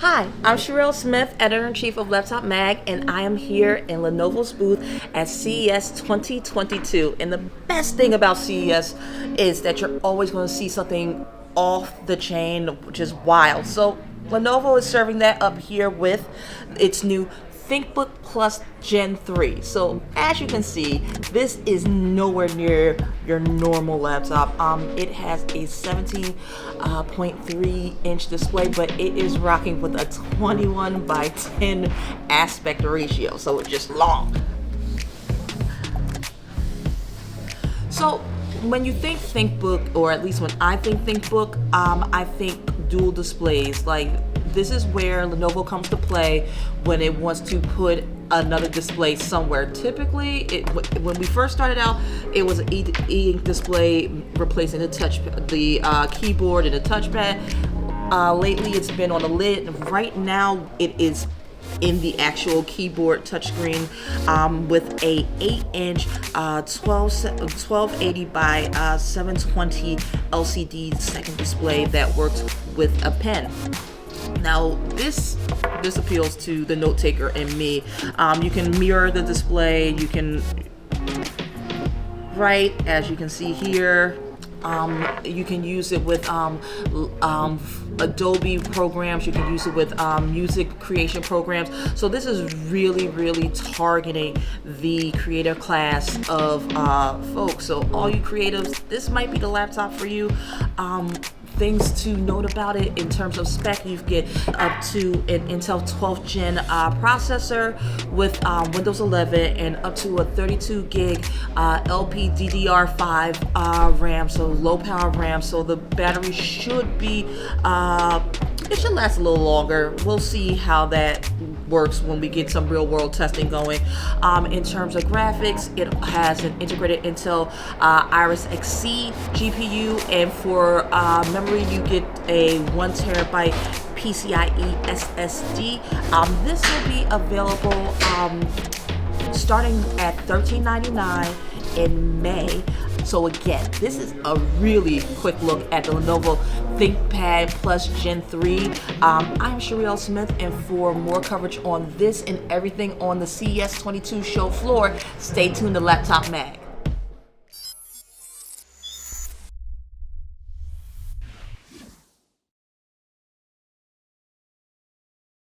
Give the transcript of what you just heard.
Hi, I'm Sherelle Smith, Editor-in-Chief of Laptop Mag, and I am here in Lenovo's booth at CES 2022. And the best thing about CES is that you're always going to see something off the chain, which is wild. So Lenovo is serving that up here with its new ThinkBook Plus Gen 3. So as you can see, this is nowhere near your normal laptop. It has a 17.3 inch display, but it is rocking with a 21 by 10 aspect ratio. So it's just long. So when you think ThinkBook, or at least when I think ThinkBook, I think dual displays. Like, this is where Lenovo comes to play when it wants to put another display somewhere. Typically, when we first started out, it was an e-ink display replacing the keyboard and the touchpad. Lately, it's been on the lid. Right now, it is in the actual keyboard touchscreen with a 8-inch 1280 by 720 LCD second display that works with a pen. Now this appeals to the note taker and me. You can mirror the display. You can write, as you can see here. You can use it with Adobe programs. You can use it with music creation programs. So this is really targeting the creator class of folks. So all you creatives, this might be the laptop for you. Things to note about it in terms of spec: you get up to an Intel 12th Gen processor with Windows 11 and up to a 32 gig LPDDR5 RAM, so low power RAM. So the battery should be, it should last a little longer. We'll see how that works when we get some real world testing going. In terms of graphics, it has an integrated Intel Iris Xe GPU, and for memory you get a 1 terabyte PCIe SSD. This will be available starting at $13.99 in May. So again, this is a really quick look at the Lenovo ThinkPad Plus Gen 3. I'm Sherelle Smith, and for more coverage on this and everything on the CES 22 show floor, stay tuned to Laptop Mag.